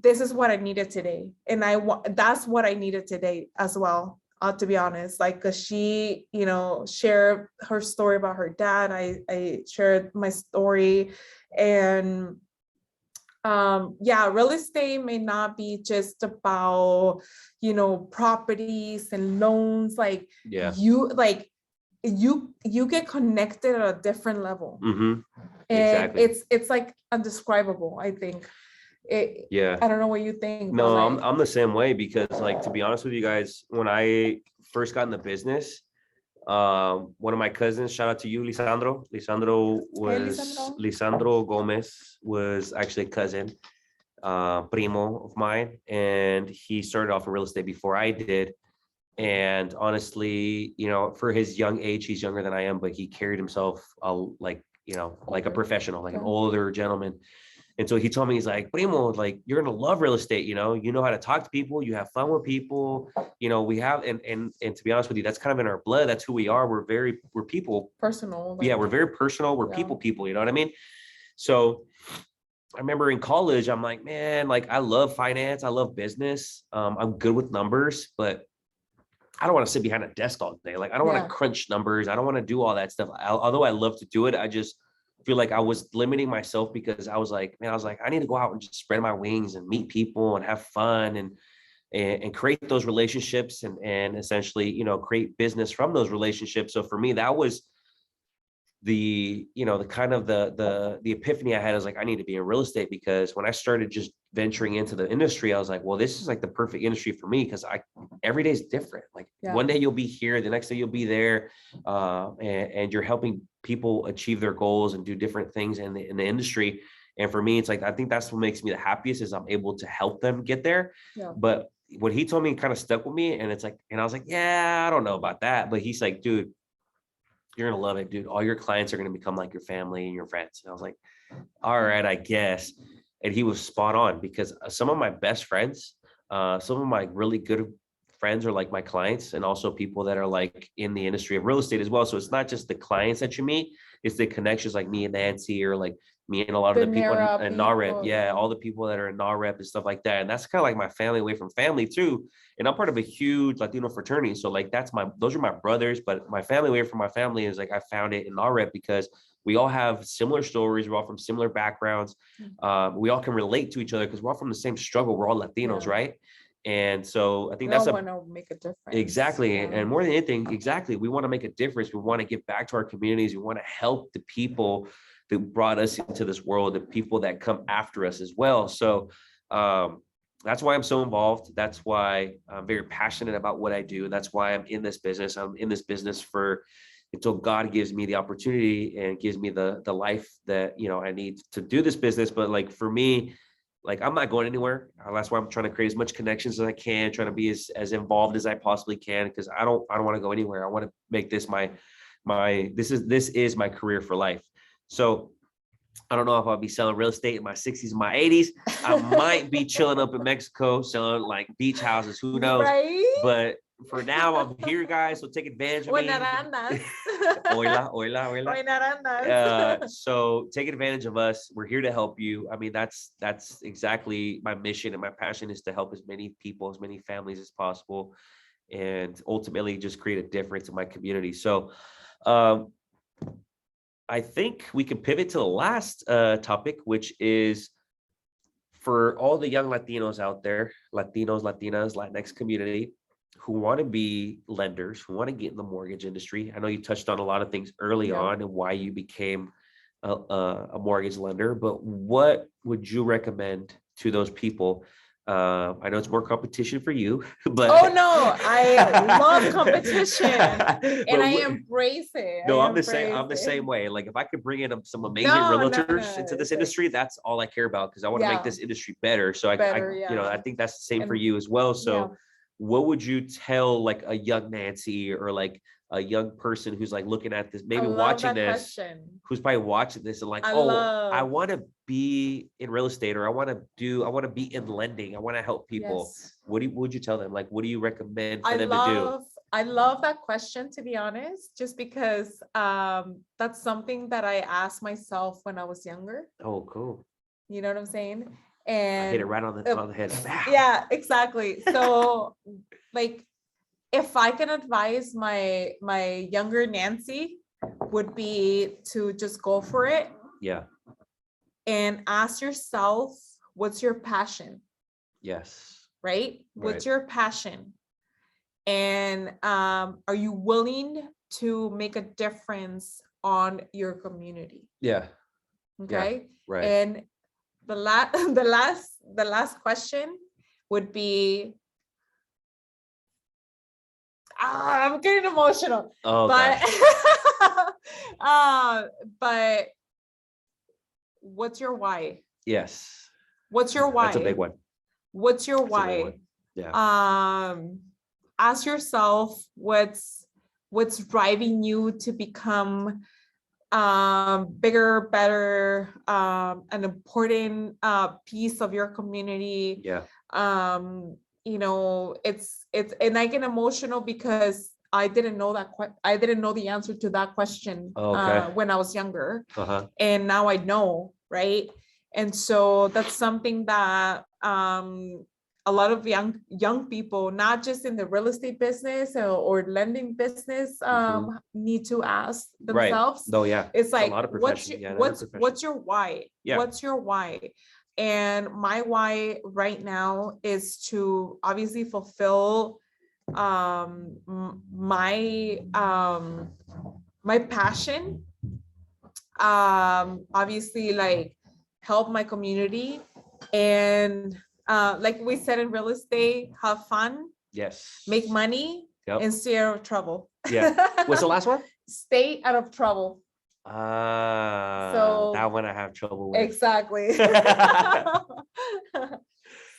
this is what I needed today. And that's what I needed today as well, to be honest. Like, cause she, shared her story about her dad. I shared my story. And real estate may not be just about, properties and loans. Like you get connected at a different level. And it's like undescribable, I think. I don't know what you think. No, like, I'm the same way, because like, to be honest with you guys, when I first got in the business, one of my cousins, shout out to you, Lisandro Gomez was actually a cousin, primo of mine, and he started off in real estate before I did. And honestly, for his young age, he's younger than I am, but he carried himself like a professional, like an older gentleman. And so he told me, he's like, primo, like, you're gonna love real estate. You know how to talk to people, you have fun with people. We have, and to be honest with you, that's kind of in our blood. That's who we are. We're people. Personal. We're very personal. We're people, you know what I mean? So I remember in college, I'm like, man, like, I love finance. I love business. I'm good with numbers, but I don't want to sit behind a desk all day. Like, I don't want to crunch numbers. I don't want to do all that stuff. Although I love to do it, I just feel like I was limiting myself, because I was like, I need to go out and just spread my wings and meet people and have fun and create those relationships and essentially, create business from those relationships. So for me, that was the kind of the epiphany I had. Is like, I need to be in real estate, because when I started just venturing into the industry, I was like, well, this is like the perfect industry for me, because every day is different. Like, Yeah. One day you'll be here, the next day you'll be there, and you're helping people achieve their goals and do different things in the industry. And for me, it's like, I think that's what makes me the happiest, is I'm able to help them get there. Yeah. But what he told me kind of stuck with me, and it's like, and I was like, yeah, I don't know about that. But he's like, dude, you're gonna love it, dude. All your clients are gonna become like your family and your friends. And I was like, all right, I guess. And he was spot on, because some of my best friends, some of my really good friends are like my clients, and also people that are like in the industry of real estate as well. So it's not just the clients that you meet, it's the connections, like me and Nancy, or like me and a lot of the people in NAREP. Yeah, all the people that are in NAREP and stuff like that. And that's kind of like my family away from family too. And I'm part of a huge Latino fraternity. So like, those are my brothers, but my family away from my family is like, I found it in NAREP, because we all have similar stories. We're all from similar backgrounds. We all can relate to each other because we're all from the same struggle. We're all Latinos, right? And so I think that's want to make a difference. Exactly. And more than anything, exactly, we want to make a difference. We want to give back to our communities. We want to help the people that brought us into this world, the people that come after us as well. So that's why I'm so involved. That's why I'm very passionate about what I do. That's why I'm in this business. I'm in this business until God gives me the opportunity and gives me the life that, I need to do this business. But like, for me, like, I'm not going anywhere. That's why I'm trying to create as much connections as I can, trying to be as involved as I possibly can, because I don't want to go anywhere. I want to make this this is my career for life. So I don't know if I'll be selling real estate in my 60s, my 80s. I might be chilling up in Mexico, selling like beach houses, who knows? Right? But for now, I'm here, guys. So take advantage of me. So take advantage of us. We're here to help you. I mean, that's exactly my mission, and my passion is to help as many people, as many families as possible, and ultimately just create a difference in my community. So I think we can pivot to the last topic, which is for all the young Latinos out there, Latinos, Latinas, Latinx community, who want to be lenders, who want to get in the mortgage industry. I know you touched on a lot of things early on and why you became a mortgage lender, but what would you recommend to those people? I know it's more competition for you, but oh no, I love competition and I embrace it. No, I'm the same way. Like, if I could bring in some amazing realtors into this industry, that's all I care about, because I want to make this industry better. So I think that's the same for you as well. So what would you tell like a young Nancy, or like a young person who's like looking at this, maybe watching this, who's probably watching this and like, I want to be in real estate, or I want to be in lending. I want to help people. What would you tell them? Like, what do you recommend for them to do? I love that question, to be honest, just because that's something that I asked myself when I was younger. Oh, cool. You know what I'm saying? And I hit it right on the head. Yeah, exactly. So like, if I can advise my younger Nancy, would be to just go for it. Yeah. And ask yourself, what's your passion? Yes. Right? What's your passion? And are you willing to make a difference on your community? Yeah. Okay. Yeah. Right. And the last question would be, I'm getting emotional. Oh, but what's your why? Yes. What's your why? That's a big one. What's your why? Yeah. Ask yourself what's driving you to become bigger, better, an important piece of your community. Yeah. It's and I get emotional because I didn't know the answer to that question when I was younger. And now I know, right? And so that's something that a lot of young people, not just in the real estate business or lending business, need to ask themselves. Right. Oh yeah. It's like, what's your why? Yeah. What's your why? And my why right now is to obviously fulfill my passion, obviously, like, help my community, and like we said, in real estate, have fun, yes, make money, Yep. and stay out of trouble. Yeah. What's the last one? Stay out of trouble. So that one I have trouble with. exactly.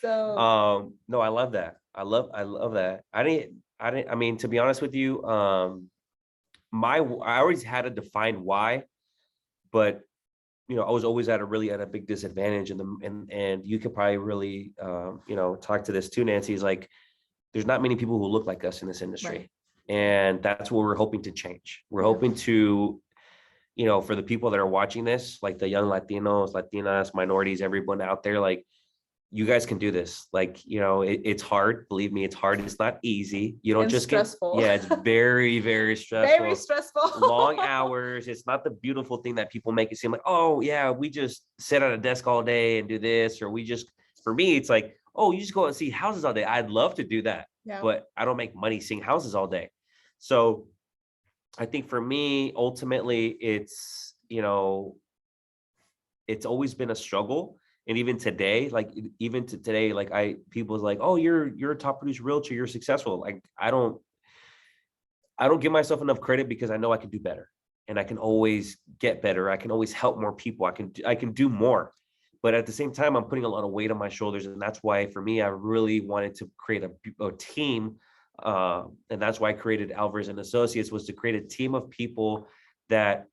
So No, I love that. I love that. I mean, to be honest with you, I always had a defined why, but you know, I was always at a big disadvantage, and you could probably really you know, talk to this too, Nancy. Is like there's not many people who look like us in this industry. Right. And that's what we're hoping to change. We're hoping to, you know, for the people that are watching this, like the young Latinos, Latinas, minorities, everyone out there, like you guys can do this. Like, you know, it's hard. Believe me, it's hard. It's not easy. You don't and just stressful. get, yeah, it's very, very stressful. Very stressful. Long hours. It's not the beautiful thing that people make it seem like, oh yeah, we just sit at a desk all day and do this, or we just, for me, it's like, oh, you just go and see houses all day. I'd love to do that, Yeah. but I don't make money seeing houses all day. So I think for me, ultimately, it's, you know, it's always been a struggle. And even today, like even to today, like people's like, oh, you're a top produced realtor, you're successful. Like I don't give myself enough credit because I know I can do better and I can always get better. I can always help more people. I can do more. But at the same time, I'm putting a lot of weight on my shoulders. And that's why for me, I really wanted to create a team. And that's why I created Alvarez and Associates, was to create a team of people that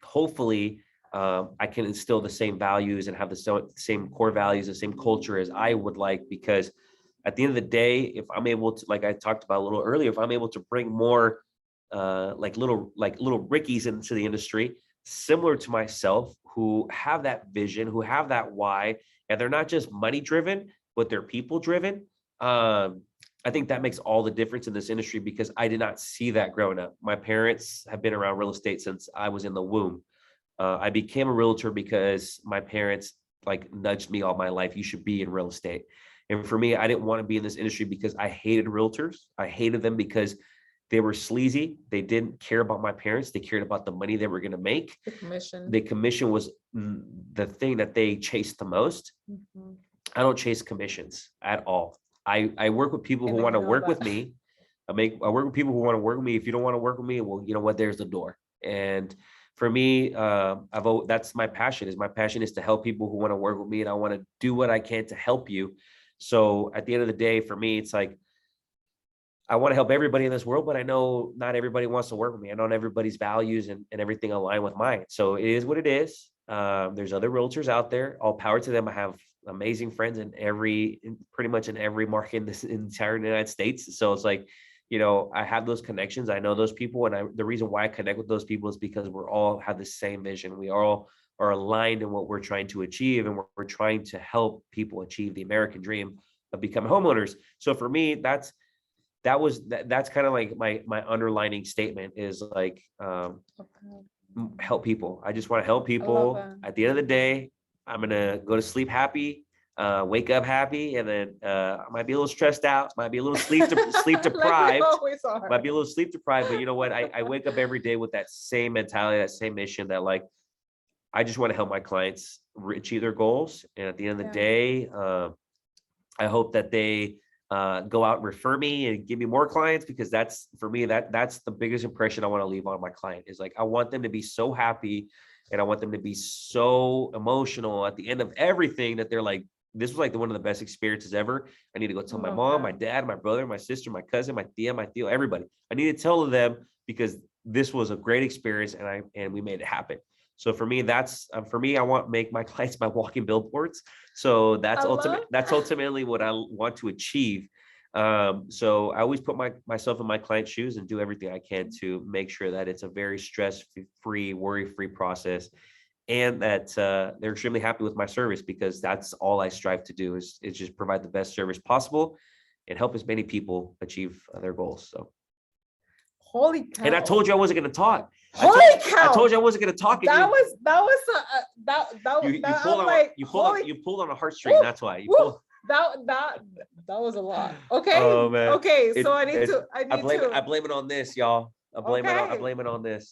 hopefully I can instill the same values and have the same core values, the same culture as I would like. Because at the end of the day, if I'm able to, like I talked about a little earlier, if I'm able to bring more like little Rickies into the industry, similar to myself, who have that vision, who have that why, and they're not just money driven, but they're people driven. I think that makes all the difference in this industry, because I did not see that growing up. My parents have been around real estate since I was in the womb. I became a realtor because my parents like nudged me all my life. You should be in real estate. And for me, I didn't want to be in this industry because I hated realtors. I hated them because they were sleazy. They didn't care about my parents. They cared about the money they were going to make. The commission. The commission was the thing that they chased the most. Mhm. I don't chase commissions at all. I work with people who And I want to know work that. with me. I work with people who want to work with me. If you don't want to work with me, well, you know what? There's the door. And for me, that's my passion. My passion is to help people who want to work with me, and I want to do what I can to help you. So at the end of the day, for me, it's like, I want to help everybody in this world, but I know not everybody wants to work with me. I know not everybody's values and everything align with mine. So it is what it is. There's other realtors out there. All power to them. I have amazing friends pretty much in every market in this entire United States. So it's like, you know, I have those connections. I know those people. And the reason why I connect with those people is because we're all have the same vision. We all are aligned in what we're trying to achieve. And we're trying to help people achieve the American dream of becoming homeowners. So for me, that's kind of like my underlining statement is like, help people. I just want to help people. At the end of the day, I'm going to go to sleep happy, wake up happy, and then I might be a little stressed out, might be a little sleep deprived, might be a little sleep deprived, but you know what? I wake up every day with that same mentality, that same mission, that like, I just want to help my clients achieve their goals. And at the end of the day, I hope that they go out and refer me and give me more clients, because that's, for me, that's the biggest impression I want to leave on my client, is like, I want them to be so happy, and I want them to be so emotional at the end of everything, that they're like, this was like one of the best experiences ever. I need to go tell my mom, my dad, my brother, my sister, my cousin, my tia, my tío, everybody. I need to tell them, because this was a great experience, and we made it happen. So for me, I want to make my clients my walking billboards. So that's ultimately what I want to achieve. So I always put myself in my client's shoes and do everything I can to make sure that it's a very stress-free, worry-free process, and that they're extremely happy with my service, because that's all I strive to do is just provide the best service possible and help as many people achieve their goals. So. Holy cow. And I told you I wasn't going to talk. Holy cow. I told you I wasn't going to talk. You pulled on a heartstring. That's why that was a lot. Okay. Oh man. Okay. So I blame it on this, y'all. I blame it on this.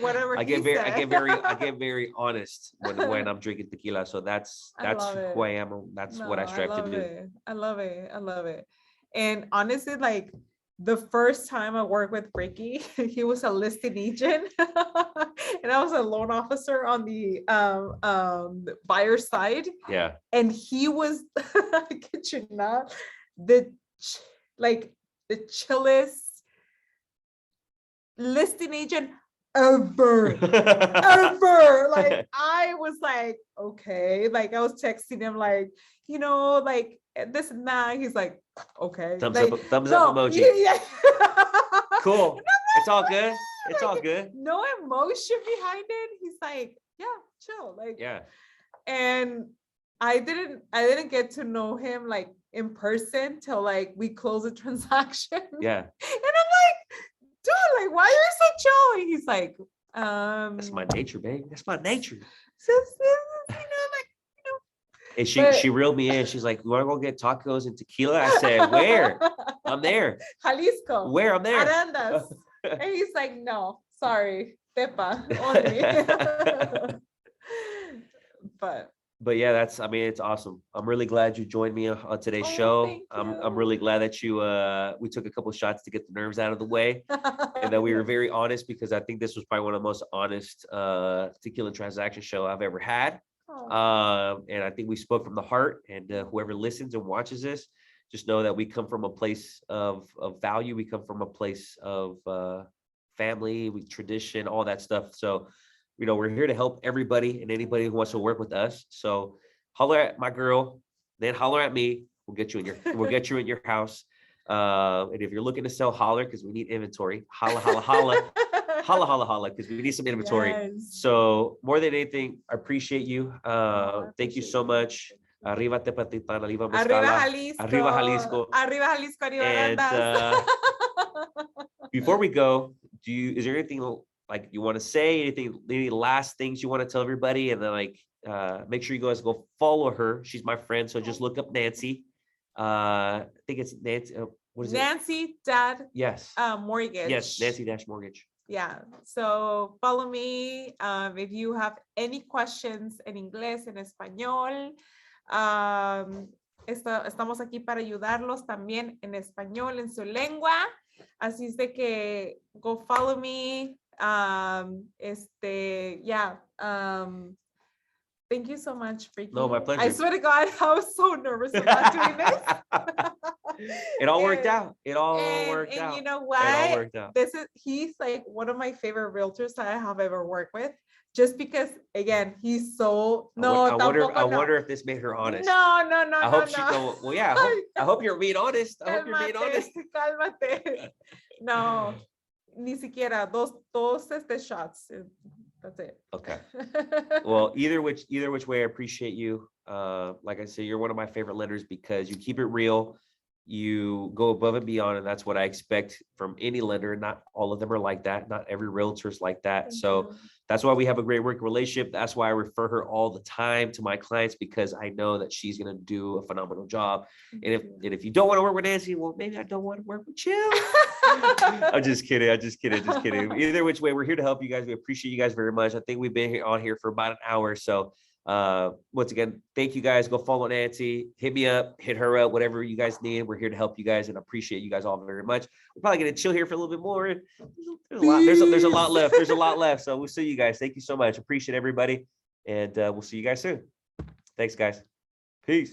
Whatever. I get very honest when I'm drinking tequila. So that's who I am. That's what I strive to do. I love it. And honestly, like, the first time I worked with Ricky, he was a listing agent and I was a loan officer on the buyer side. Yeah. And he was, I kid you not, the chillest listing agent ever. Ever. Like I was like, okay. Like I was texting him like, you know, like this and that. He's like, okay. Thumbs like, up emoji. Yeah. Cool. It's all good. It's all good. No emotion behind it. He's like, yeah, chill. Like, Yeah. And I didn't get to know him like in person till like we closed the transaction. Yeah. And I'm like, dude, like, why are you so chill? And he's like, That's my nature, babe. That's my nature. you know, like, And But- she reeled me in. She's like, "You want to go get tacos and tequila?" I said, "Where? I'm there. Jalisco. Where? I'm there." Arandas. And he's like, no, sorry, Tepa only. But yeah, I mean, it's awesome. I'm really glad you joined me on today's Oh, show. thank I'm you. really glad that we took a couple of shots to get the nerves out of the way, and that we were very honest, because I think this was probably one of the most honest tequila transaction show I've ever had. And I think we spoke from the heart, and whoever listens and watches this, just know that we come from a place of value. We come from a place of family, tradition, all that stuff. So, you know, we're here to help everybody and anybody who wants to work with us. So holler at my girl, then holler at me. We'll get you in your house. And if you're looking to sell, holler, because we need inventory. Holla, holla, holla. Holla, holla, holla, because we need some inventory. Yes. So more than anything, I appreciate you. Thank you so much. Arriba Tepatitlán, arriba Arriba Mezcala, Jalisco. arriba Jalisco. Arriba Jalisco, arriba And Arandas. before we go, is there anything like you want to say? Any last things you want to tell everybody? And then make sure you guys go follow her. She's my friend, so just look up Nancy. I think it's Nancy. What is it? Nancy Dad Yes. Mortgage. Yes, Nancy Dash Mortgage. Yeah, so follow me if you have any questions en inglés, en español. Estamos aquí para ayudarlos también en español, en su lengua. Así es de que go follow me. Thank you so much, Ricky. No, my pleasure. I swear to God, I was so nervous about doing this. It all worked And- out. It all worked and out. you know It all what? worked out. He's like one of my favorite realtors that I have ever worked with, just because again, he's so I tampoco no. wonder if this made her honest. No. I hope she go. Well, yeah. I hope you're being honest. I hope you're being Cálmate, honest. cálmate. No, ni siquiera dos shots. That's it. Okay. Well, either which way, I appreciate you. Like I said, you're one of my favorite lenders because you keep it real. You go above and beyond, and that's what I expect from any lender. Not all of them are like that. Not every realtor is like that. Thank So you. that's why we have a great working relationship. That's why I refer her all the time to my clients, because I know that she's going to do a phenomenal job. And if you don't want to work with Nancy, well, maybe I don't want to work with you. I'm just kidding. Either which way, we're here to help you guys. We appreciate you guys very much. I think we've been on here for about an hour. So once again, thank you guys. Go follow Nancy, hit me up, hit her up, whatever you guys need. We're here to help you guys and appreciate you guys all very much. We're probably going to chill here for a little bit more. There's a lot left. There's a lot left. So we'll see you guys. Thank you so much. Appreciate everybody. And we'll see you guys soon. Thanks, guys. Peace.